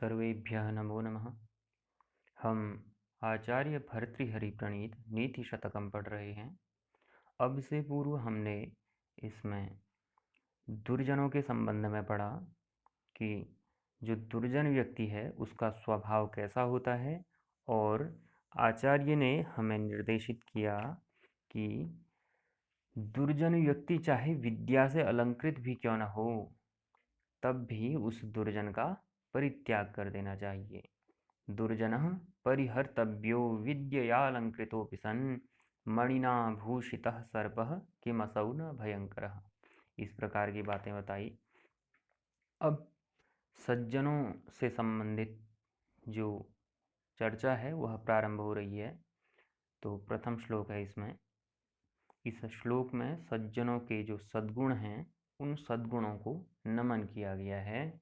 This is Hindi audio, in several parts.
सर्वेभ्यः नमो नमः। हम आचार्य भर्तृहरि प्रणीत नीति शतकम पढ़ रहे हैं। अब से पूर्व हमने इसमें दुर्जनों के संबंध में पढ़ा कि जो दुर्जन व्यक्ति है उसका स्वभाव कैसा होता है, और आचार्य ने हमें निर्देशित किया कि दुर्जन व्यक्ति चाहे विद्या से अलंकृत भी क्यों न हो, तब भी उस दुर्जन का परित्याग कर देना चाहिए। दुर्जनः परिहर्तव्यो विद्ययालंकृतोऽपि सन् मणिना भूषितः सर्पः किमसौ न भयंकरः। इस प्रकार की बातें बताई। अब सज्जनों से संबंधित जो चर्चा है वह प्रारंभ हो रही है। तो प्रथम श्लोक है इसमें। इस श्लोक में सज्जनों के जो सद्गुण हैं उन सद्गुणों को नमन किया गया है।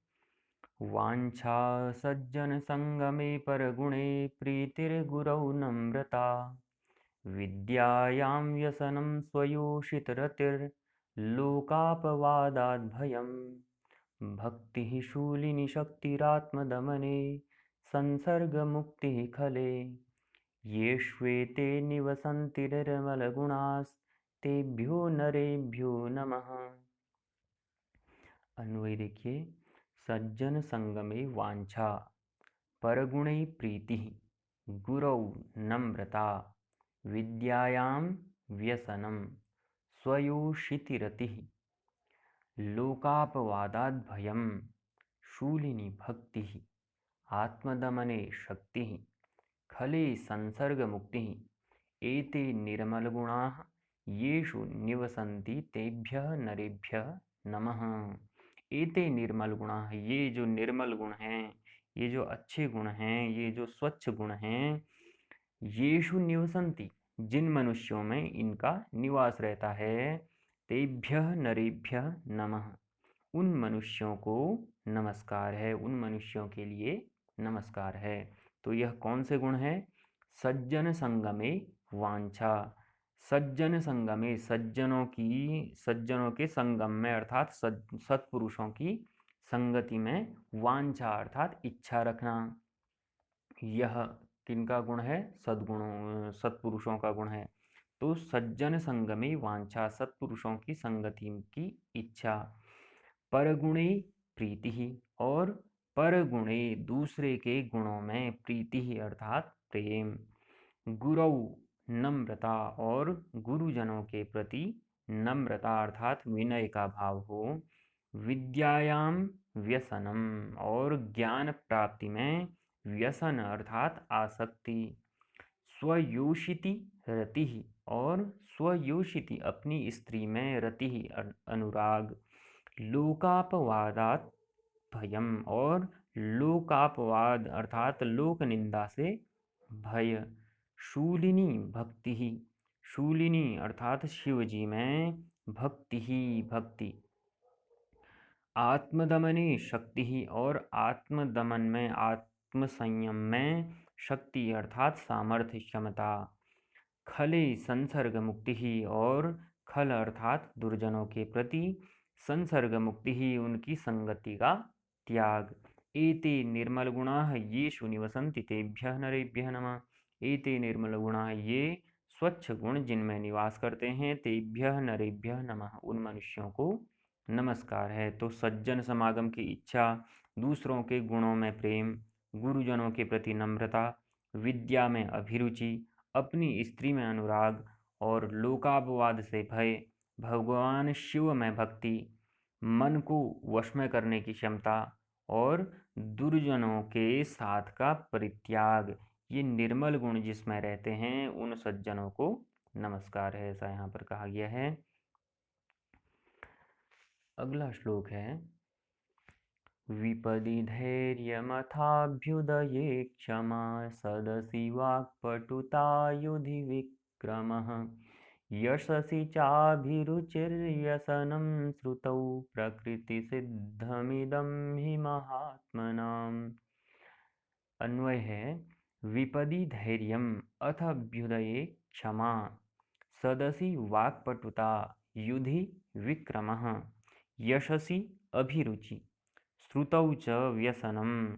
वाञ्छा सज्जन संगमे परगुणे प्रीतिर्गुरौ नम्रता विद्यायां व्यसनं स्वयोषितरतिर्लोकापवादाद् भयं भक्तिः शूलिनी शक्तिरात्मदमने संसर्गमुक्तिः खले येष्वेते निवसन्ति निर्मलगुणास्तेभ्यो नरेभ्यो नमः। अन्वय देखिए। सज्जन संगमे वांछा, परगुणै प्रीति, गुरौ नम्रता, विद्यायां व्यसनं स्वयोषितिरतिः लोकापवादाद् भयं शूलिनी भक्तिः आत्मदमने शक्तिः खले संसर्गमुक्तिः एते निर्मलगुणाः येषु निवसन्ति तेभ्यः नरेभ्यः नमः। एते निर्मल गुणाः, ये जो निर्मल गुण हैं, ये जो अच्छे गुण हैं, ये जो स्वच्छ गुण हैं, येषु निवसन्ति, जिन मनुष्यों में इनका निवास रहता है, तेभ्यः नरेभ्यः नमः, उन मनुष्यों को नमस्कार है, उन मनुष्यों के लिए नमस्कार है। तो यह कौन से गुण हैं? सज्जन संगमे वांछा, सज्जन संगमे, सज्जनों के संगम में अर्थात सत्पुरुषों की संगति में वांछा अर्थात इच्छा रखना। यह किनका गुण है? सद्गुणों सत्पुरुषों का गुण है। तो सज्जन संगमे वांछा, सत्पुरुषों की संगति की इच्छा। परगुणे प्रीति ही, और परगुणे दूसरे के गुणों में प्रीति ही अर्थात प्रेम। गुरौ नम्रता, और गुरुजनों के प्रति नम्रता अर्थात विनय का भाव हो। विद्यायाम व्यसनम, और ज्ञान प्राप्ति में व्यसन अर्थात आसक्ति। स्वयोषिति रति, और स्वयोषिति अपनी स्त्री में रति अनुराग। लोकापवादात भयम, और लोकापवाद अर्थात लोक निंदा से भय। शूलिनी भक्ति ही, शूलिनी अर्थात शिव जी में भक्ति ही भक्ति। आत्मदमने शक्ति ही, और आत्मदमन में आत्मसंयम में शक्ति अर्थात सामर्थ्य क्षमता। खले संसर्ग मुक्ति ही, और खल अर्थात दुर्जनों के प्रति संसर्ग मुक्ति ही उनकी संगति का त्याग। एते निर्मल गुणाः येषु निवसन्ति तेभ्यः नरेभ्यः नमः। एते निर्मल गुणाः, ये स्वच्छ गुण जिनमें निवास करते हैं, तेभ्यः नरेभ्यः नमः, उन मनुष्यों को नमस्कार है। तो सज्जन समागम की इच्छा, दूसरों के गुणों में प्रेम, गुरुजनों के प्रति नम्रता, विद्या में अभिरुचि, अपनी स्त्री में अनुराग, और लोकापवाद से भय, भगवान शिव में भक्ति, मन को वश में करने की क्षमता, और दुर्जनों के साथ का परित्याग, ये निर्मल गुण जिसमें रहते हैं उन सज्जनों को नमस्कार है, ऐसा यहाँ पर कहा गया है। अगला श्लोक है। विपदि धैर्यमथाभ्युदये क्षमा सदसि वाक्पटुता युधि विक्रमः यशसि चाभिरुचिर्व्यसनं श्रुतौ प्रकृतिसिद्धमिदं हि महात्मनाम्। अन्वय है। विपदि धैर्यम अथ अभ्युदये क्षमा सदसि वाक्पटुता युधि विक्रमः यशसि अभिरुचि श्रुतौ च व्यसनम्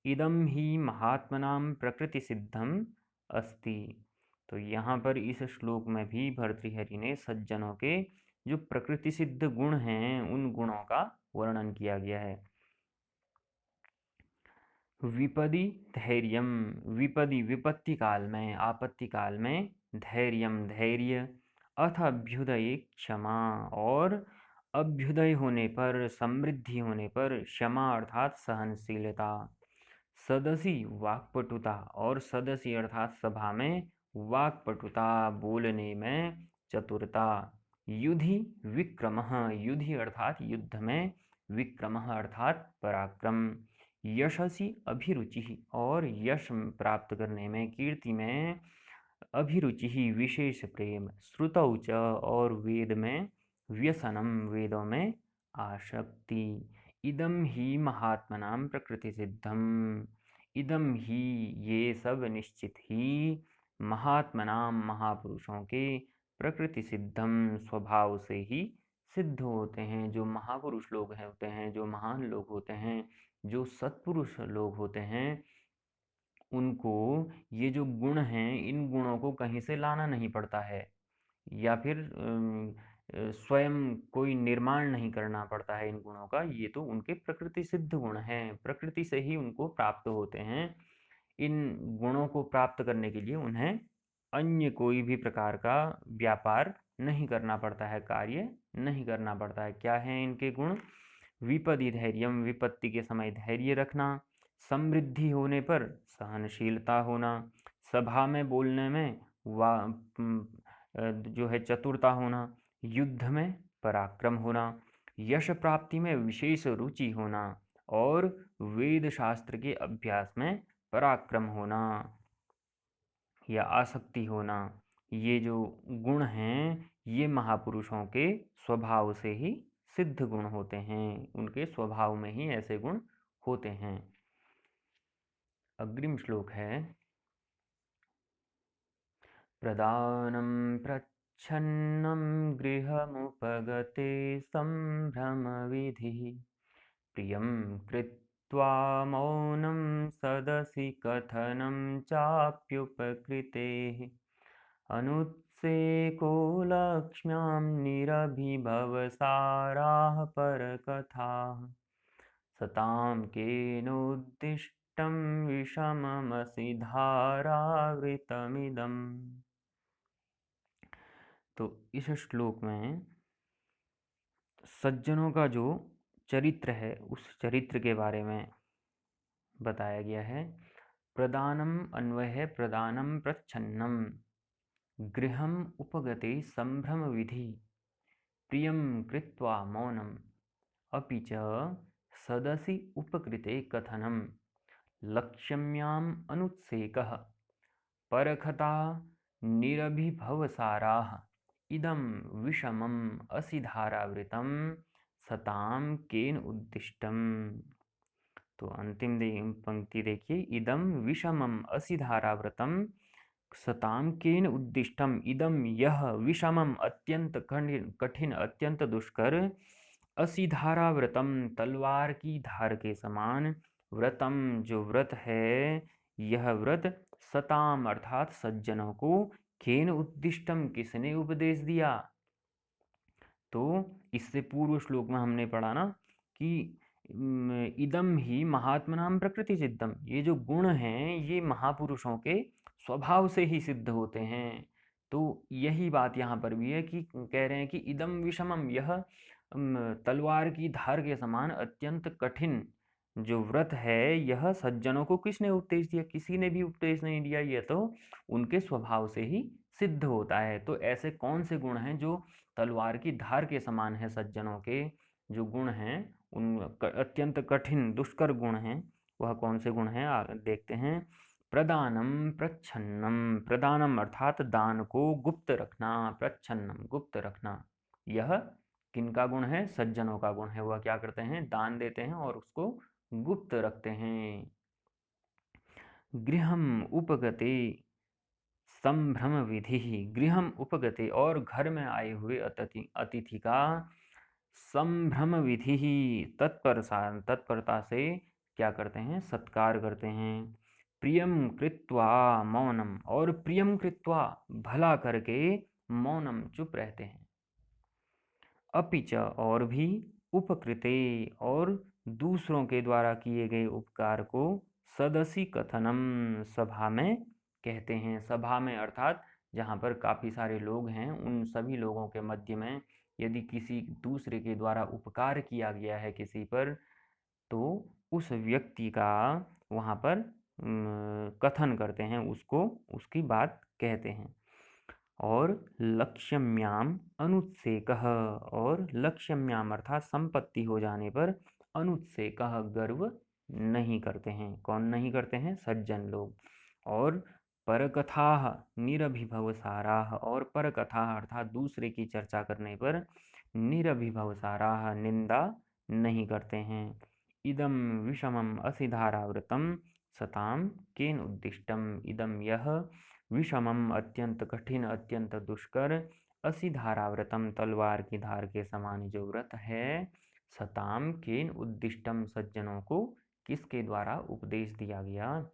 इदम ही महात्मनाम प्रकृति सिद्धम अस्ति। तो यहाँ पर इस श्लोक में भी भर्तृहरि ने सज्जनों के जो प्रकृति सिद्ध गुण हैं उन गुणों का वर्णन किया गया है। विपदि धैर्यम, विपदि विपत्ति काल में, आपत्ति काल में, धैर्यम धैर्य, अथ अभ्युदय क्षमा, और अभ्युदय होने पर, समृद्धि होने पर क्षमा अर्थात सहनशीलता, सदसी वाक्पटुता, और सदसी अर्थात सभा में वाक्पटुता, बोलने में चतुरता, युधि विक्रमः, युधि अर्थात युद्ध में, विक्रमः अर्थात पराक्रम, यशसि अभिरुचि, और यश प्राप्त करने में, कीर्ति में, अभिरुचि विशेष प्रेम, श्रुतौ च, और वेद में, व्यसनम वेदों में आसक्ति, इदम ही महात्मनाम प्रकृति सिद्धम, इदम ही ये सब निश्चित ही, महात्मनाम महापुरुषों के, प्रकृति सिद्धम स्वभाव से ही सिद्ध होते हैं। जो महापुरुष लोग हैं होते हैं, जो महान लोग होते हैं, जो सत्पुरुष लोग होते हैं, उनको ये जो गुण हैं, इन गुणों को कहीं से लाना नहीं पड़ता है, या फिर स्वयं कोई निर्माण नहीं करना पड़ता है इन गुणों का। ये तो उनके प्रकृति सिद्ध गुण हैं, प्रकृति से ही उनको प्राप्त होते हैं। इन गुणों को प्राप्त करने के लिए उन्हें अन्य कोई भी प्रकार का व्यापार नहीं करना पड़ता है, कार्य नहीं करना पड़ता है। क्या है इनके गुण? विपदि धैर्यम, विपत्ति के समय धैर्य रखना, समृद्धि होने पर सहनशीलता होना, सभा में बोलने में जो है चतुरता होना, युद्ध में पराक्रम होना, यश प्राप्ति में विशेष रुचि होना, और वेद शास्त्र के अभ्यास में पराक्रम होना या आसक्ति होना। ये जो गुण हैं ये महापुरुषों के स्वभाव से ही सिद्ध गुण होते हैं, उनके स्वभाव में ही ऐसे गुण होते हैं। अग्रिम श्लोक है, प्रदानं प्रच्छन्नं गृहमुपगते सम्भ्रमविधिः, प्रियं कृत्वा मौनं सदसि कथनं चाप्युपकृतेः, अनुत्सेको लक्ष्म्यां निरभिभवसाराः परकथाः, सतां केनोद्दिष्टं विषममसि धारावृतमिदम्। तो इस श्लोक में सज्जनों का जो चरित्र है उस चरित्र के बारे में बताया गया है। प्रदानम अन्वय है प्रदानम प्रच्छन्नम, गृहम उपगते संभ्रम विधि, प्रियम कृत्वा मौनम, अपि च सदसि उपकृते कथनम, लक्ष्म्याम अनुत्सेकः, परखता निरभिभवसाराः, इदं विषमम् असि धारावृतं, सतां केन उद्दिष्टम। तो अंतिम पंक्ति देखिए, इदं विषमम् असि धारावृतं, सतां केन उद्दिष्टम, इदं यह विषमम अत्यंत कठिन अत्यंत दुष्कर, असि धाराव्रतम तलवार की धार के समान, व्रतम जो व्रत है, यह व्रत, सताम अर्थात सज्जनों को, केन उद्दिष्टम किसने उपदेश दिया। तो इससे पूर्व श्लोक में हमने पढ़ा ना कि इदम ही महात्मनाम प्रकृति सिद्धम, ये जो गुण हैं ये महापुरुषों के स्वभाव से ही सिद्ध होते हैं। तो यही बात यहाँ पर भी है कि कह रहे हैं कि इदम विषमम, यह तलवार की धार के समान अत्यंत कठिन जो व्रत है, यह सज्जनों को किसने उपदेश दिया? किसी ने भी उपदेश नहीं दिया, यह तो उनके स्वभाव से ही सिद्ध होता है। तो ऐसे कौन से गुण हैं जो तलवार की धार के समान है? सज्जनों के जो गुण हैं उन अत्यंत कठिन दुष्कर गुण हैं, वह कौन से गुण हैं देखते हैं। प्रदानम प्रच्छन्नम, प्रदानम अर्थात दान को गुप्त रखना, प्रच्छन्नम गु रखना, यह किनका गुण है? सज्जनों का गुण है। वह क्या करते हैं? दान देते हैं और उसको गुप्त रखते हैं। गृहम उपगते संभ्रम विधि, गृहम उपगते और घर में आए हुए अतिथि का संभ्रम विधि तत्परता से क्या करते हैं, सत्कार करते हैं। प्रियम कृत्वा मौनम, और प्रियम कृत्वा भला करके मौनम चुप रहते हैं। अपिच और भी, उपकृते और दूसरों के द्वारा किए गए उपकार को सदसि कथनम सभा में कहते हैं। सभा में अर्थात जहाँ पर काफ़ी सारे लोग हैं, उन सभी लोगों के मध्य में यदि किसी दूसरे के द्वारा उपकार किया गया है किसी पर, तो उस व्यक्ति का वहाँ पर कथन करते हैं, उसको उसकी बात कहते हैं। और लक्ष्यम्याम अनुत्सेकः, और लक्ष्यम्याम अर्थात संपत्ति हो जाने पर अनुत्सेकः गर्व नहीं करते हैं। कौन नहीं करते हैं? सज्जन लोग। और परकथाः निरभिभवसाराः, और परकथाः अर्थात दूसरे की चर्चा करने पर निरभिभवसाराः निंदा नहीं करते हैं। इदम विषमम असिधारावृतम सताम केन उद्दिष्टम, इदम यह विषमम अत्यंत कठिन, अत्यंत दुष्कर, असिधाराव्रतम तलवार की धार के समान जो व्रत है, सताम केन उद्दिष्टम सज्जनों को किसके द्वारा उपदेश दिया गया,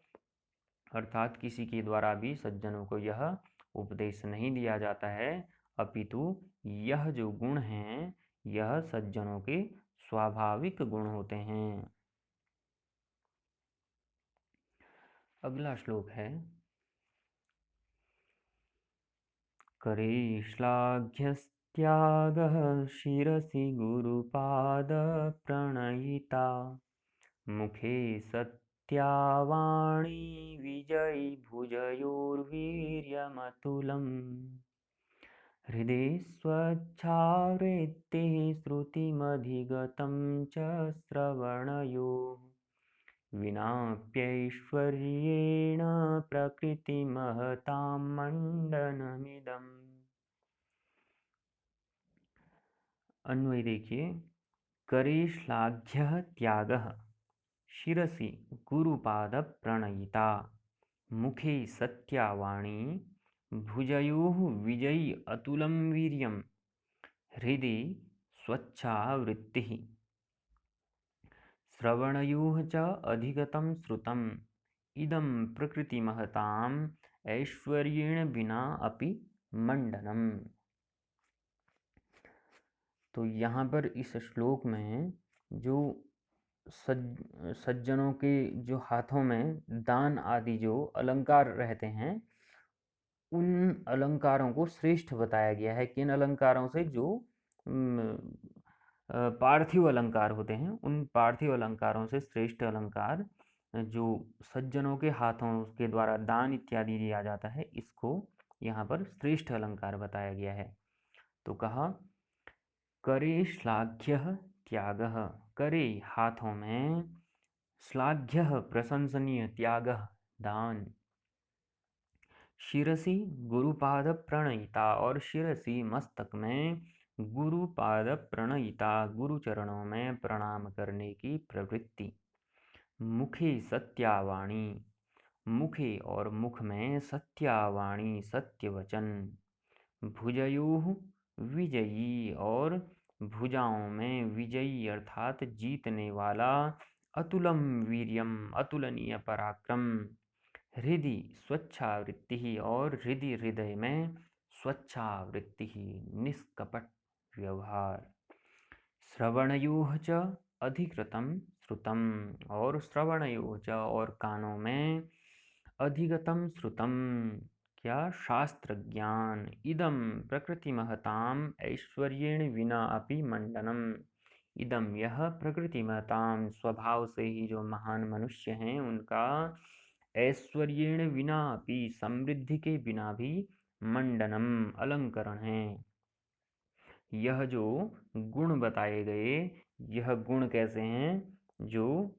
अर्थात किसी के द्वारा भी सज्जनों को यह उपदेश नहीं दिया जाता है, अपितु यह जो गुण हैं यह सज्जनों के स्वाभाविक गुण होते हैं। अगला श्लोक है, करे श्लाघ्यस्त्यागः शिरसि गुरुपादप्रणयिता, मुखे सत्यावाणी विजयी भुजयोर्वीर्यमतुलम्, हृदि स्वच्छावृत्तिः श्रुतिमधिगतं च श्रवणयोः, विनाप्यैश्वर्येण प्रकृतिमहतां मण्डनमिदम्। अन्वय देखिए, करे श्लाघ्यः त्यागः शिरसि गुरुपाद प्रणयिता, मुखे सत्यावाणी भुजयोः विजयी अतुलं वीर्यं, हृदि स्वच्छा वृत्तिः श्रवणयोः च अधिगतं श्रुतम्, इदं प्रकृतिमहताम् ऐश्वर्येण विना अपि मंडनम। तो यहाँ पर इस श्लोक में जो सज्जनों के जो हाथों में दान आदि जो अलंकार रहते हैं, उन अलंकारों को श्रेष्ठ बताया गया है। किन अलंकारों से? जो पार्थिव अलंकार होते हैं, उन पार्थिव अलंकारों से श्रेष्ठ अलंकार जो सज्जनों के हाथों के द्वारा दान इत्यादि दिया जाता है, इसको यहाँ पर श्रेष्ठ अलंकार बताया गया है। तो कहा, करे श्लाघ्यः त्यागः, करे हाथों में, श्लाघ्यः प्रशंसनीय, त्यागः दान, शिरसि गुरुपाद प्रणयिता, और शिरसि मस्तक में, गुरुपाद प्रणयिता गुरु चरणों में प्रणाम करने की प्रवृत्ति, मुखे सत्यावाणी, मुखे और मुख में, सत्यावाणी सत्य वचन, भुजयोः विजयी, और भुजाओं में विजयी अर्थात जीतने वाला, अतुलम वीर्यम अतुलनीय पराक्रम, हृदि स्वच्छावृत्ति, और हृदि हृदय में स्वच्छावृत्ति निष्कपट व्यवहार, श्रवणयोः च अधिकृतं श्रुतम, और श्रवणयोः च और कानों में, अधिगतम श्रुतम क्या? शास्त्र ज्ञान, इदम प्रकृति महताम ऐश्वर्येण विना अपि मंडनम, इदम यह प्रकृति महताम स्वभाव से ही जो महान मनुष्य हैं उनका, ऐश्वर्येण विना अपि समृद्धि के बिना भी, मंडनम अलंकरण है। यह जो गुण बताए गए, यह गुण कैसे हैं? जो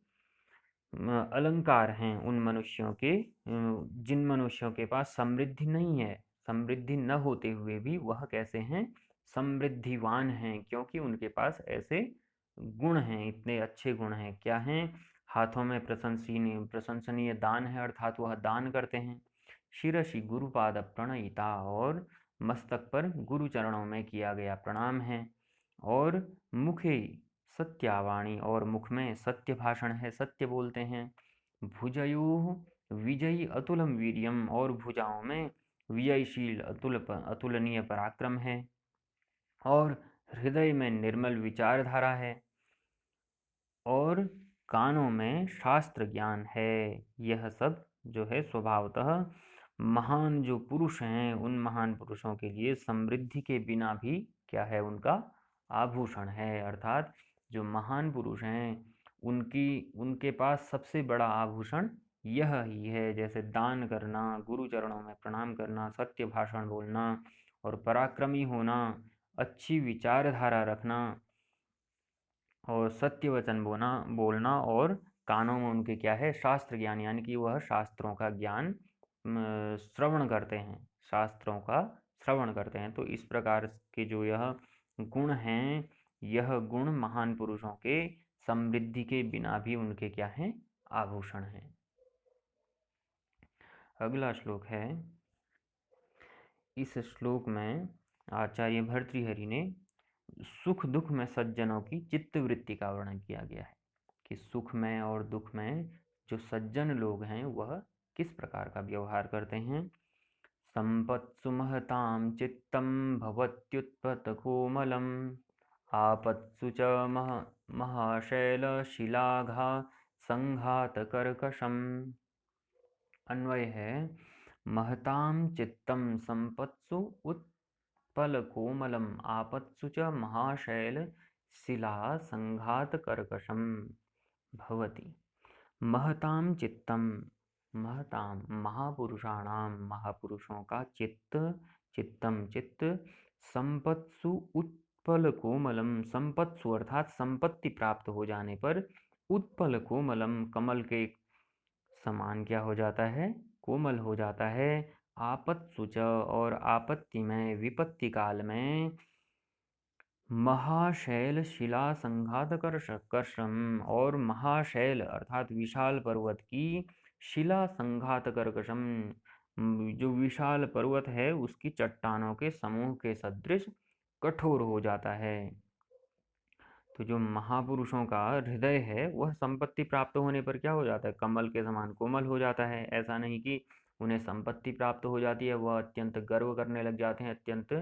अलंकार हैं उन मनुष्यों के, जिन मनुष्यों के पास समृद्धि नहीं है, समृद्धि न होते हुए भी वह कैसे हैं? समृद्धिवान हैं, क्योंकि उनके पास ऐसे गुण हैं, इतने अच्छे गुण हैं। क्या हैं? हाथों में प्रशंसनीय दान है, अर्थात वह दान करते हैं। शिरसि गुरुपाद प्रणयिता, और मस्तक पर गुरु चरणों में किया गया प्रणाम है। और मुखे सत्यावाणी और मुख में सत्य भाषण है, सत्य बोलते हैं। भुजयोः विजयी अतुलम वीर्यम और भुजाओं में विजयशील अतुलनीय पराक्रम है। और हृदय में निर्मल विचारधारा है और कानों में शास्त्र ज्ञान है। यह सब जो है स्वभावतः महान जो पुरुष हैं उन महान पुरुषों के लिए समृद्धि के बिना भी क्या है, उनका आभूषण है। अर्थात जो महान पुरुष हैं उनके पास सबसे बड़ा आभूषण यह ही है। जैसे दान करना, गुरु चरणों में प्रणाम करना, सत्य भाषण बोलना और पराक्रमी होना, अच्छी विचारधारा रखना और सत्य वचन बोलना और कानों में उनके क्या है, शास्त्र ज्ञान, यानी कि वह शास्त्रों का ज्ञान श्रवण करते हैं, शास्त्रों का श्रवण करते हैं। तो इस प्रकार के जो यह गुण हैं, यह गुण महान पुरुषों के समृद्धि के बिना भी उनके क्या हैं, आभूषण हैं। अगला श्लोक है। इस श्लोक में आचार्य भर्तृहरि ने सुख दुख में सज्जनों की चित्त वृत्ति का वर्णन किया गया है कि सुख में और दुख में जो सज्जन लोग हैं वह किस प्रकार का व्यवहार करते हैं। संपत्सु महतां चित्तं भवत्युत्पतकोमलम् आपत्सु च महाशैलशिलाघा संघातकर्कशम्। अन्वय है, महतां चित्तं संपत्सु उत्पलकोमलम् आपत्सु च महाशैलशिला संघातकर्कशम् भवति। महतां चित्तम, महतां महापुरुषाणां, महापुरुषों का चित्त, चित्तम चित्त, संपत्सु उत्पल कोमलम, संपत्सु अर्थात संपत्ति प्राप्त हो जाने पर, उत्पल कोमलम कमल के समान क्या हो जाता है, कोमल हो जाता है। आपत्सु च और आपत्ति में, विपत्ति काल में, महाशैल शिला संघात कर्षम और महाशैल अर्थात विशाल पर्वत की शिला संघात कर्कशम, जो विशाल पर्वत है उसकी चट्टानों के समूह के सदृश कठोर हो जाता है। तो जो महापुरुषों का हृदय है वह संपत्ति प्राप्त होने पर क्या हो जाता है, कमल के समान कोमल हो जाता है। ऐसा नहीं कि उन्हें संपत्ति प्राप्त हो जाती है वह अत्यंत गर्व करने लग जाते हैं, अत्यंत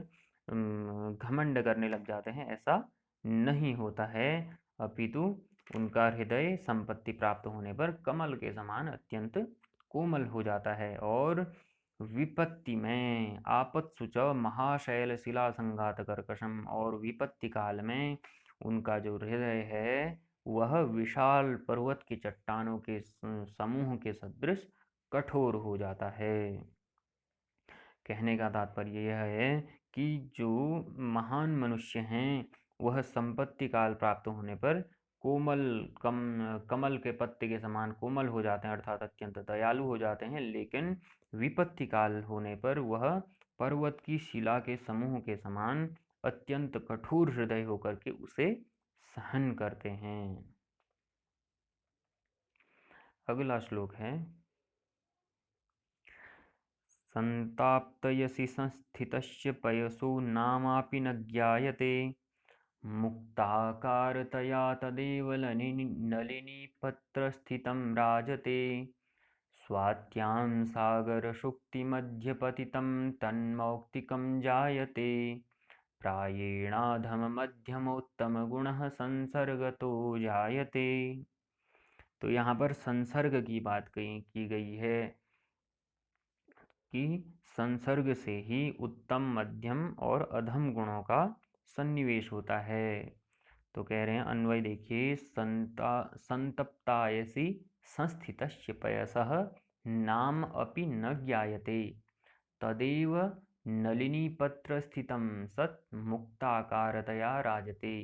घमंड करने लग जाते हैं, ऐसा नहीं होता है। अपितु उनका हृदय संपत्ति प्राप्त होने पर कमल के समान अत्यंत कोमल हो जाता है। और विपत्ति में आपत्सु च महाशैल शिला संघात कर्कशम, और विपत्ति काल में उनका जो हृदय है वह विशाल पर्वत की चट्टानों के समूह के सदृश कठोर हो जाता है। कहने का तात्पर्य यह है कि जो महान मनुष्य हैं वह संपत्ति काल प्राप्त होने पर कमल के पत्ते के समान कोमल हो जाते हैं, अर्थात अत्यंत दयालु हो जाते हैं। लेकिन विपत्ति काल होने पर वह पर्वत की शिला के समूह के समान अत्यंत कठोर हृदय होकर के उसे सहन करते हैं। अगला श्लोक है। संताप्तयसि संस्थितस्य पयसो नामापि न ज्ञायते मुक्ताकारतया तदेव नलिनीपत्रस्थितं राजते स्वात्यां सागरशुक्तिमध्यपतितं तन्मौक्तिकं जायते प्रायेणाधममध्यमोत्तमगुणः संसर्गतो जायते। तो यहाँ पर संसर्ग की बात की गई है कि संसर्ग से ही उत्तम, मध्यम और अधम गुणों का सन्निवेश होता है। तो कह रहे हैं, अन्वय देखिए, संतप्तायसि संस्थितस्य पयसः नाम अपि न ज्ञायते तदेव नलिनीपत्रस्थितं सत् मुक्ताकारतया राजते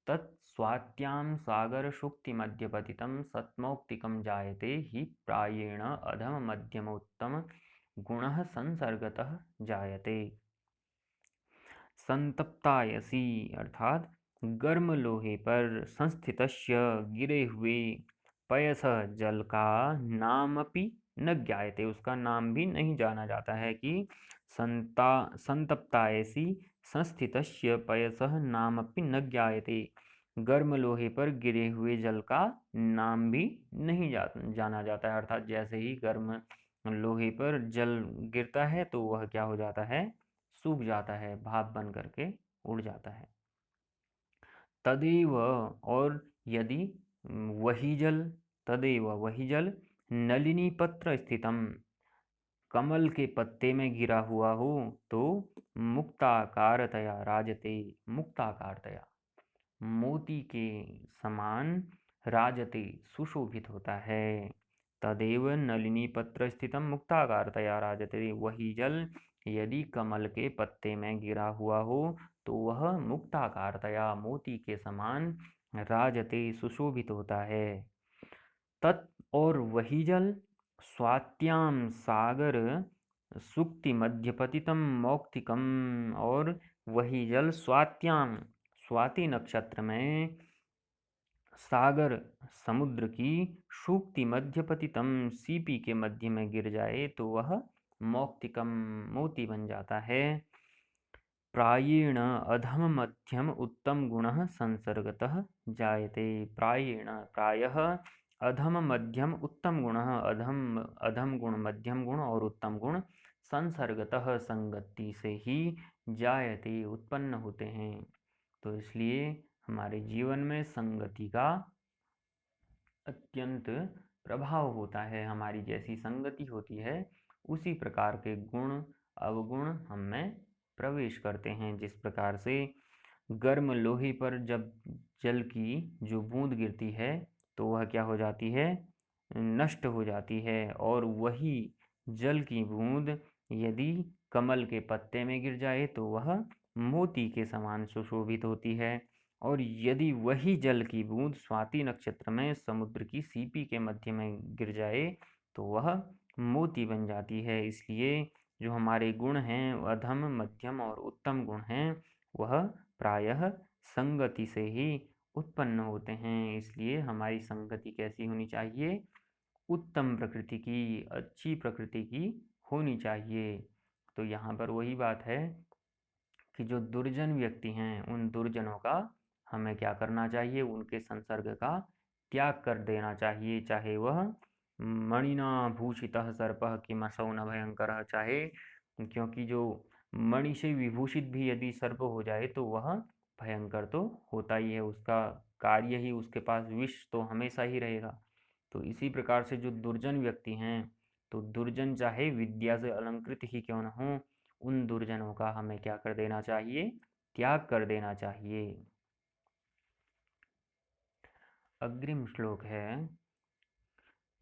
तत् स्वात्यां सागरशुक्तिमध्यपतितं सत्मौक्तिकं जायते हि प्रायेण अधम मध्यमोत्तम गुणः संसर्गतः जायते। संतप्तायसी अर्थात गर्म लोहे पर, संस्थितस्य गिरे हुए, पयस जल का, नामपि न ज्ञायते उसका नाम भी नहीं जाना जाता है कि संतप्तायसी संस्थितस्य पयसः नामपि न ज्ञायते। गर्म लोहे पर गिरे हुए जल का नाम भी नहीं जाना जाता है। अर्थात जैसे ही गर्म लोहे पर जल गिरता है तो वह क्या हो जाता है, सूख जाता है, भाप बन करके उड़ जाता है। तदेव, और यदि वही जल, तदेव वही जल नलिनी पत्र स्थितम, कमल के पत्ते में गिरा हुआ हो तो मुक्ताकारतया राजते, मुक्ताकारतया मोती के समान राजते सुशोभित होता है। तदेव नलिनी पत्र स्थितम मुक्ताकारतया राजते, वही जल यदि कमल के पत्ते में गिरा हुआ हो तो वह मुक्ताकारतया मोती के समान राजते सुशोभित होता है। तत्, और वही जल स्वात्याम सागर सुक्ति मध्यपतितम मौक्तिकम, और वही जल स्वात्याम स्वाति नक्षत्र में सागर समुद्र की सूक्ति मध्यपतितम सीपी के मध्य में गिर जाए तो वह मौक्तिकम मोती बन जाता है। प्रायेण अधम मध्यम उत्तम गुणः संसर्गतः जायते, प्रायेण प्रायः अधम मध्यम उत्तम गुणः, अधम गुण, मध्यम गुण और उत्तम गुण संसर्गतः संगति से ही जायते उत्पन्न होते हैं। तो इसलिए हमारे जीवन में संगति का अत्यंत प्रभाव होता है। हमारी जैसी संगति होती है उसी प्रकार के गुण अवगुण हम में प्रवेश करते हैं। जिस प्रकार से गर्म लोहे पर जब जल की जो बूंद गिरती है तो वह क्या हो जाती है, नष्ट हो जाती है, और वही जल की बूंद यदि कमल के पत्ते में गिर जाए तो वह मोती के समान सुशोभित होती है, और यदि वही जल की बूंद स्वाति नक्षत्र में समुद्र की सीपी के मध्य में गिर जाए तो वह मोती बन जाती है। इसलिए जो हमारे गुण हैं, अधम मध्यम और उत्तम गुण हैं, वह प्रायः संगति से ही उत्पन्न होते हैं। इसलिए हमारी संगति कैसी होनी चाहिए, उत्तम प्रकृति की, अच्छी प्रकृति की होनी चाहिए। तो यहाँ पर वही बात है कि जो दुर्जन व्यक्ति हैं उन दुर्जनों का हमें क्या करना चाहिए, उनके संसर्ग का त्याग कर देना चाहिए। चाहे वह मणिना भूषितः सर्पः किमसौ न भयंकरः, चाहे, क्योंकि जो मणि से विभूषित भी यदि सर्प हो जाए तो वह भयंकर तो होता ही है, उसका कार्य ही, उसके पास विष तो हमेशा ही रहेगा। तो इसी प्रकार से जो दुर्जन व्यक्ति हैं, तो दुर्जन चाहे विद्या से अलंकृत ही क्यों न हो, उन दुर्जनों का हमें क्या कर देना चाहिए, त्याग कर देना चाहिए। अग्रिम श्लोक है,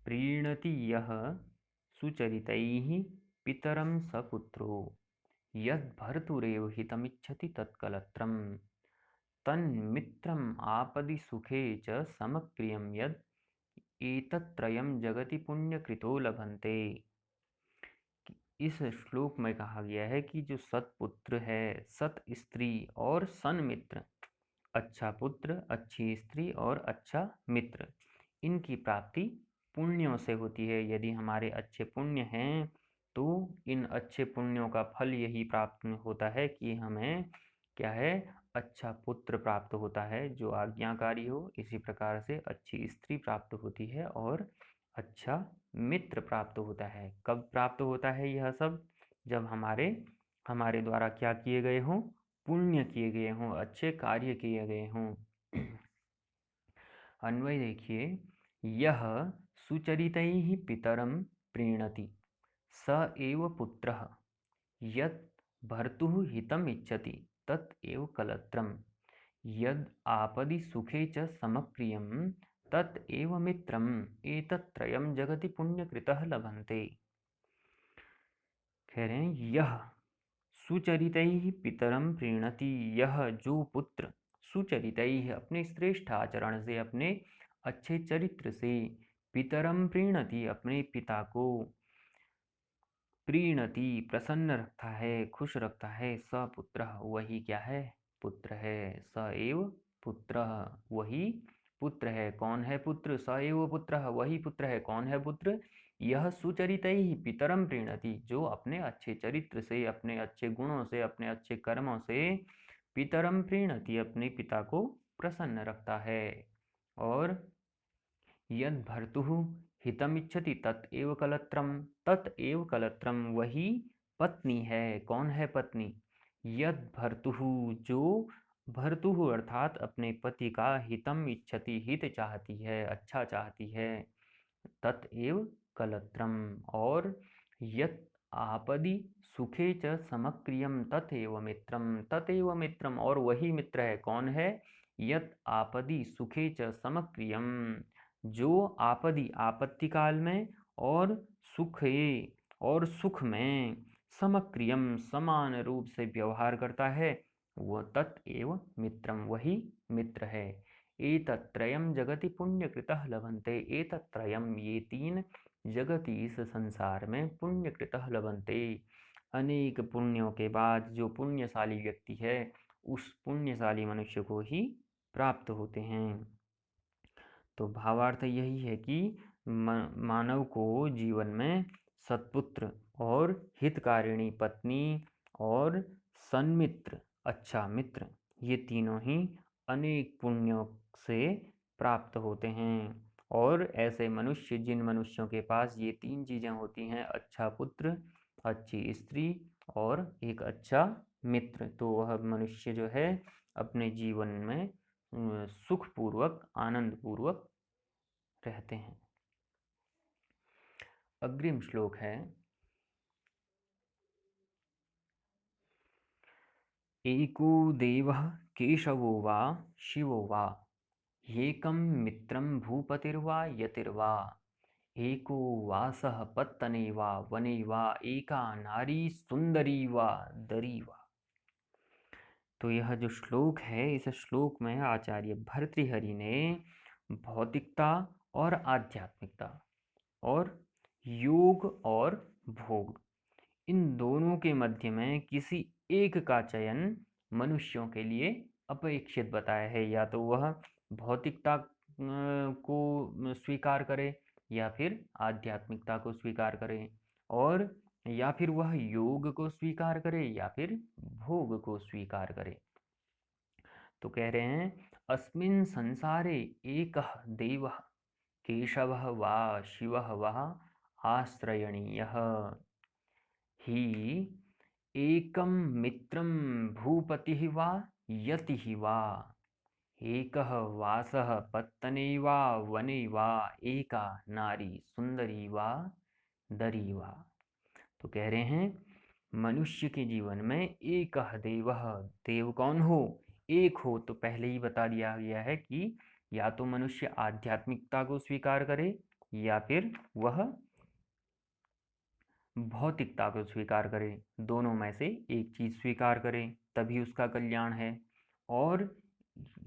प्रीणति यः सुचरितैः पितरं सपुत्रो यद्भर्तुरेव हितमिच्छति तत्कलत्रं तन्मित्रम् आपदि सुखे च समक्रियं यद् एतत्त्रयं जगति पुण्यकृतो लभन्ते। इस श्लोक में कहा गया है कि जो सत्पुत्र है, सत स्त्री और सन्मित्र, अच्छा पुत्र, अच्छी स्त्री और अच्छा मित्र, इनकी प्राप्ति पुण्यों से होती है। यदि हमारे अच्छे पुण्य हैं तो इन अच्छे पुण्यों का फल यही प्राप्त होता है कि हमें क्या है, अच्छा पुत्र प्राप्त होता है जो आज्ञाकारी हो। इसी प्रकार से अच्छी स्त्री प्राप्त होती है और अच्छा मित्र प्राप्त होता है। कब प्राप्त होता है यह सब, जब हमारे द्वारा क्या किए गए हों, पुण्य किए गए हों, अच्छे कार्य किए गए हों। अन्वय देखिए, यह सुचरितैः पितरं प्रीणति स एव पुत्रः यत् भर्तुः हितम् इच्छति तत् एव कलत्रं यद् आपदि सुखे च समक्रियं तत् एव मित्रम् एतत्त्रयं जगति पुण्यकृतः लभन्ते। कह रहे हैं, यह सुचरितैः पितरं प्रीणति, यह जो पुत्र सुचरितैः अपने श्रेष्ठ आचरण से, अपने अच्छे चरित्र से, पितरं प्रीणति अपने पिता को, प्रीणति प्रसन्न रखता है, खुश रखता है, स पुत्र वही क्या है, पुत्र है, स एव पुत्र वही पुत्र है। कौन है पुत्र, स एव पुत्र वही पुत्र है। कौन है पुत्र, यह सुचरितैः पितरं प्रीणति, जो अपने अच्छे चरित्र से, अपने अच्छे गुणों से, अपने अच्छे कर्मों से पितरं प्रीणति अपने पिता को प्रसन्न रखता है। और यद भर्तुः हितमिच्छति तत्एव कलत्रम, तत्एव कलत्रम वही पत्नी है। कौन है पत्नी? यद भर्तुः जो भर्तुः अर्थात अपने पति का हितम इच्छति हित चाहती है, अच्छा चाहती है। तत्एव कलत्रम और यत आपदि सुखे च समक्रियम तथैव मित्रम, तथैव मित्रम और वही मित्र है। कौन है? यत आपदि सुखे च समक्रियम जो आपदि आपत्ति काल में और सुखे और सुख में समक्रियम समान रूप से व्यवहार करता है, वह तत्एव मित्रम वही मित्र है। एतत्त्रयं जगति पुण्यकृतः लभन्ते, एतत्त्रयं ये तीन जगति इस संसार में पुण्यकृतः लभन्ते अनेक पुण्यों के बाद जो पुण्यशाली व्यक्ति है उस पुण्यशाली मनुष्य को ही प्राप्त होते हैं। तो भावार्थ यही है कि मानव को जीवन में सत्पुत्र और हितकारिणी पत्नी और सन्मित्र अच्छा मित्र ये तीनों ही अनेक पुण्यों से प्राप्त होते हैं। और ऐसे मनुष्य जिन मनुष्यों के पास ये तीन चीज़ें होती हैं, अच्छा पुत्र, अच्छी स्त्री और एक अच्छा मित्र, तो वह मनुष्य जो है अपने जीवन में सुखपूर्वक आनंदपूर्वक रहते हैं। अग्रिम श्लोक है एको देवः केशवो वा शिवो वा एकं मित्रं भूपतिर्वा यतिर्वा एको वासः पत्तने वा वने वा एका नारी सुंदरी वा दरी वा। तो यह जो श्लोक है, इस श्लोक में आचार्य भर्तृहरि ने भौतिकता और आध्यात्मिकता और योग और भोग इन दोनों के मध्य में किसी एक का चयन मनुष्यों के लिए अपेक्षित बताया है। या तो वह भौतिकता को स्वीकार करे या फिर आध्यात्मिकता को स्वीकार करे, और या फिर वह योग को स्वीकार करे या फिर भोग को स्वीकार करे। तो कह रहे हैं अस्मिन् संसारे एकः देवः केशवः वा शिवः वा आश्रयणीयः हि एकं मित्रं भूपतिः वा यतिः वा एकः वासः पत्तने वा वने वा एका नारी सुंदरी वा दरी वा। तो कह रहे हैं मनुष्य के जीवन में एकः देवः, देव कौन हो? एक हो। तो पहले ही बता दिया गया है कि या तो मनुष्य आध्यात्मिकता को स्वीकार करे या फिर वह भौतिकता को स्वीकार करे। दोनों में से एक चीज स्वीकार करे तभी उसका कल्याण है। और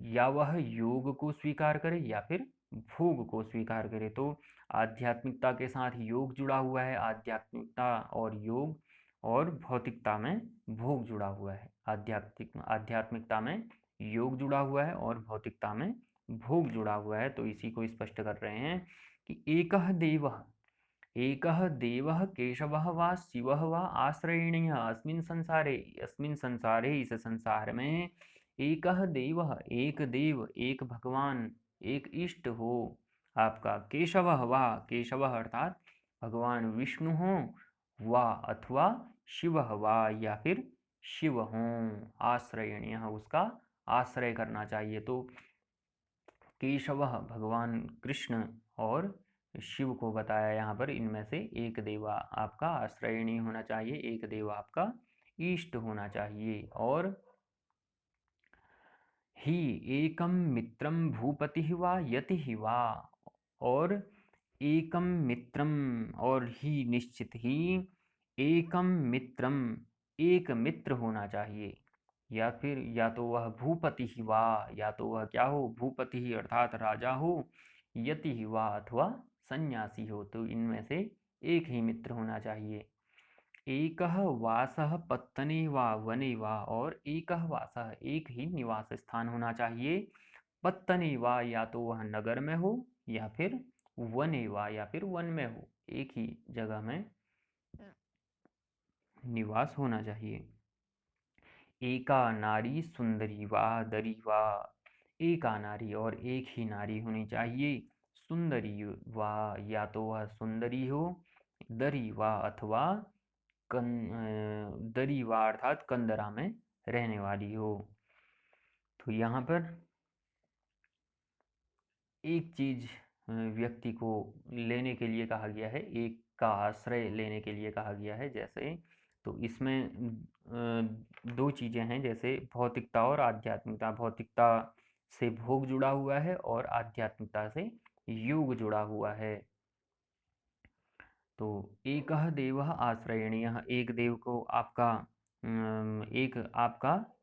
या वह योग को स्वीकार करे या फिर भोग को स्वीकार करे। तो आध्यात्मिकता के साथ योग जुड़ा हुआ है, आध्यात्मिकता और योग, और भौतिकता में भोग जुड़ा हुआ है। आध्यात्मिकता में योग जुड़ा हुआ है और भौतिकता में भोग जुड़ा हुआ है। तो इसी को स्पष्ट कर रहे हैं कि एकः देवः केशवः वा शिवः वा आश्रयणीयः अस्मिन् संसारे इस संसार में एकः देवः एक देव एक भगवान एक इष्ट हो आपका। केशवः वा केशवः अर्थात भगवान विष्णु हो, वा अथवा शिवः वा या फिर शिव हों। आश्रयणीयः उसका आश्रय करना चाहिए। तो केशवः भगवान कृष्ण और शिव को बताया यहाँ पर, इनमें से एक देवा आपका आश्रयणीय होना चाहिए, एक देवा आपका इष्ट होना चाहिए। और ही एकम मित्रम भूपति वा यति वा, और एकम मित्रम और ही निश्चित ही एकम मित्रम एक मित्र होना चाहिए। या फिर या तो वह भूपति ही वा या तो वह क्या हो? भूपति ही अर्थात राजा हो, यति ही वा अथवा सन्यासी हो। तो इनमें से एक ही मित्र होना चाहिए। एकः वासः पत्तने वा वने वा, और एकः वासः एक ही निवास स्थान होना चाहिए। पत्तने वा या तो वह नगर में हो या फिर वने वा या फिर वन में हो, एक ही जगह में निवास होना चाहिए। एका नारी सुंदरी वा दरी वा, एका नारी और एक ही नारी होनी चाहिए। सुंदरी वा, या तो वह सुंदरी हो, दरी वा अथवा दरी वा अर्थात कंदरा में रहने वाली हो। तो यहाँ पर एक चीज व्यक्ति को लेने के लिए कहा गया है, एक का आश्रय लेने के लिए कहा गया है। जैसे तो इसमें दो चीज़ें हैं, जैसे भौतिकता और आध्यात्मिकता। भौतिकता से भोग जुड़ा हुआ है और आध्यात्मिकता से योग जुड़ा हुआ है। तो एकः देवः आश्रयणीयः, एक देव को आपका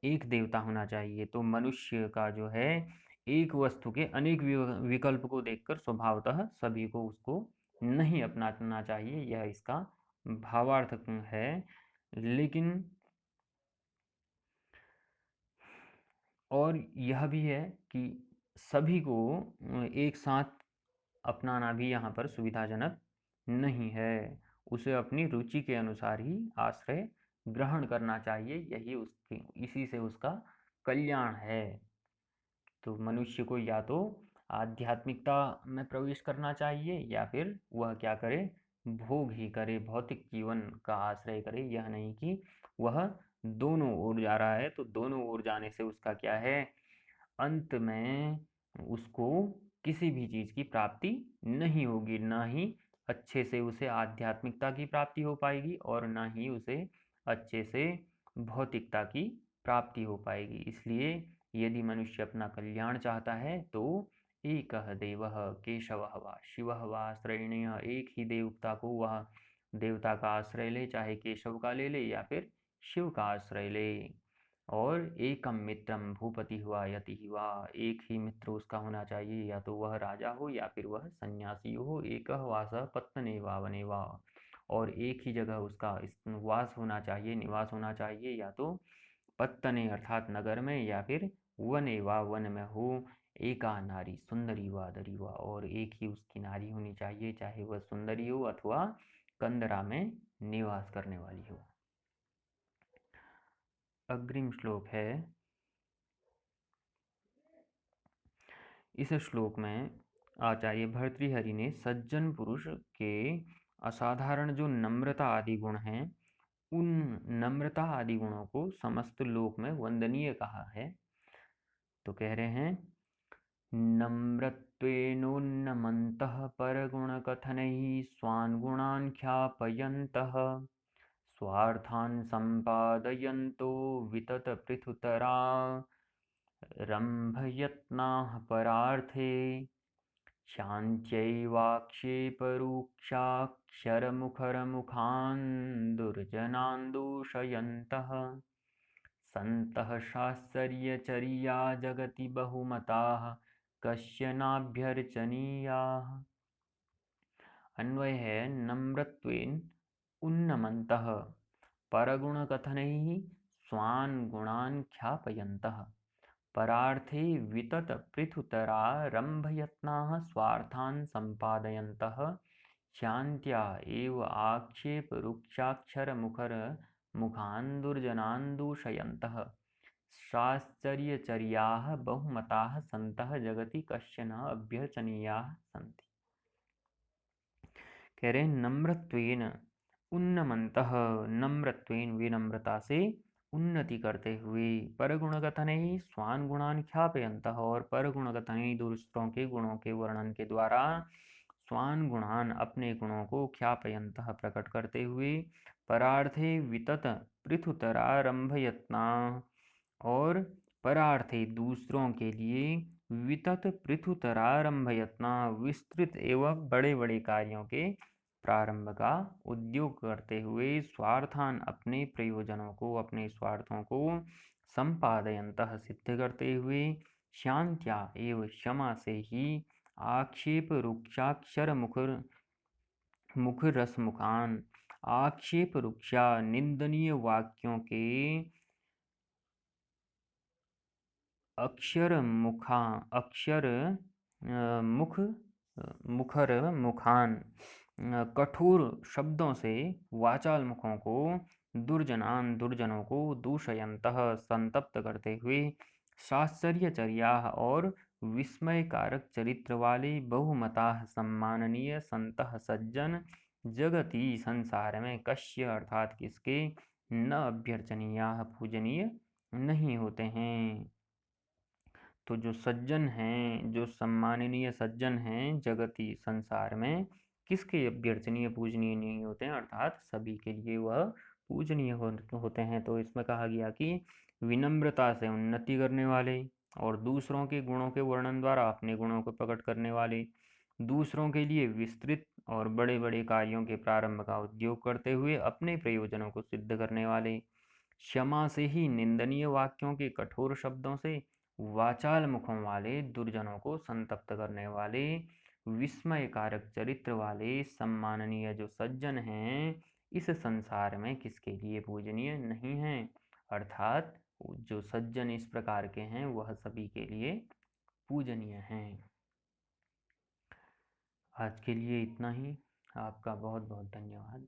एक देवता होना चाहिए। तो मनुष्य का जो है एक वस्तु के अनेक विकल्प को देखकर स्वभावतः सभी को उसको नहीं अपनाना चाहिए, यह इसका भावार्थ है। लेकिन और यह भी है कि सभी को एक साथ अपनाना भी यहाँ पर सुविधाजनक नहीं है। उसे अपनी रुचि के अनुसार ही आश्रय ग्रहण करना चाहिए, इसी से उसका कल्याण है। तो मनुष्य को या तो आध्यात्मिकता में प्रवेश करना चाहिए या फिर वह क्या करे, भोग ही करे, भौतिक जीवन का आश्रय करे। यह नहीं कि वह दोनों ओर जा रहा है। तो दोनों ओर जाने से उसका क्या है, अंत में उसको किसी भी चीज़ की प्राप्ति नहीं होगी। ना ही अच्छे से उसे आध्यात्मिकता की प्राप्ति हो पाएगी और ना ही उसे अच्छे से भौतिकता की प्राप्ति हो पाएगी। इसलिए यदि मनुष्य अपना कल्याण चाहता है तो एकः देवः केशवः वा शिवः वा आश्रयणीय, एक ही देवता को वह देवता का आश्रय ले, चाहे केशव का ले ले या फिर शिव का आश्रय ले। और एकम मित्रम भूपति हुआ यति हुआ, एक ही मित्र उसका होना चाहिए, या तो वह राजा हो या फिर वह सन्यासी हो। एकः वासः पत्तने वा वने वा, और एक ही जगह उसका वास होना चाहिए, निवास होना चाहिए, या तो पत्तने अर्थात नगर में या फिर वने वा वन में हो। एका नारी सुंदरी वा दरी वा, और एक ही उसकी नारी होनी चाहिए, चाहे वह सुंदरी हो अथवा कंदरा में निवास करने वाली हो। अग्रिम श्लोक है। इस श्लोक में आचार्य भर्तृहरि ने सज्जन पुरुष के असाधारण जो नम्रता आदि गुण हैं, उन नम्रता आदि गुणों को समस्त लोक में वंदनीय कहा है। तो कह रहे हैं, नम्रत्वेनोन्नमन्तः परगुणकथनैः स्वान् गुणान् ख्यापयन्तः स्वार्थान् सम्पादयन्तो विततपृथुतरा रम्भयत्नाः परार्थे शान्त्यैवाक्षेपरूक्षाक्षरमुखरमुखान् दुर्जनान् दूषयन्तः सन्तः शास्त्र्यचर्या जगति बहुमताः कश्चनाभ्यर्चनीयाः। अन्वय है, नम्रत्वेन उन्नमन्तः परगुणकथनैः स्वान् गुणान् ख्यापयन्तः परार्थे वितत पृथुतरा रम्भयत्नाः स्वार्थान् सम्पादयन्तः शान्त्या एव आक्षेपरूक्षाक्षरमुखान् दुर्जनान् दूषयन्तः शास्त्र्यचर्याः बहुमताः सन्तः जगति कश्चन अभ्यर्चनीयाः सन्ति। कह रहे नम्रत्वेन उन्नमन्तः, नम्रत्वेन विनम्रता से उन्नति करते हुए, परगुणकथनैः स्वान् गुणान् ख्यापयन्तः, और परगुणकथनैः दूसरों के गुणों के वर्णन के द्वारा स्वान् गुणान् अपने गुणों को ख्यापयन्तः प्रकट करते हुए, परार्थे वितत पृथुतरारम्भयत्ना, और परार्थे दूसरों के लिए वितत पृथुतरारम्भयत्ना विस्तृत एवं बड़े बड़े कार्यों के प्रारंभ का उद्योग करते हुए, स्वार्थान अपने प्रयोजनों को, अपने स्वार्थों को, संपादयन्तः सिद्ध करते हुए, शांत्या एवं क्षमा से ही, आक्षेप रुक्षाक्षर मुख रसमुखान, आक्षेप रुक्षा निंदनीय वाक्यों के अक्षर मुखर मुखान, कठोर शब्दों से वाचाल मुखों को, दुर्जनों को दूषयन्तः संतप्त करते हुए, शास्त्रीयचर्याः और विस्मयकारक चरित्र वाले बहुमताः सम्माननीय संतः सज्जन जगती संसार में कश्य अर्थात किसके न अभ्यर्चनीयाः पूजनीय नहीं होते हैं। तो जो सज्जन हैं, जो सम्माननीय सज्जन हैं जगती संसार में, किसके अभ्यर्चनीय पूजनीय नहीं होते हैं, अर्थात सभी के लिए वह पूजनीय होते हैं। तो इसमें कहा गया कि विनम्रता से उन्नति करने वाले और दूसरों के गुणों के वर्णन द्वारा अपने गुणों को प्रकट करने वाले, दूसरों के लिए विस्तृत और बड़े बड़े कार्यों के प्रारंभ का उद्योग करते हुए अपने प्रयोजनों को सिद्ध करने वाले, क्षमा से ही निंदनीय वाक्यों के कठोर शब्दों से वाचाल मुखों वाले, दुर्जनों को संतप्त करने वाले, विस्मयकारक चरित्र वाले, सम्माननीय जो सज्जन हैं, इस संसार में किसके लिए पूजनीय नहीं हैं, अर्थात जो सज्जन इस प्रकार के हैं वह सभी के लिए पूजनीय हैं। आज के लिए इतना ही। आपका बहुत बहुत धन्यवाद।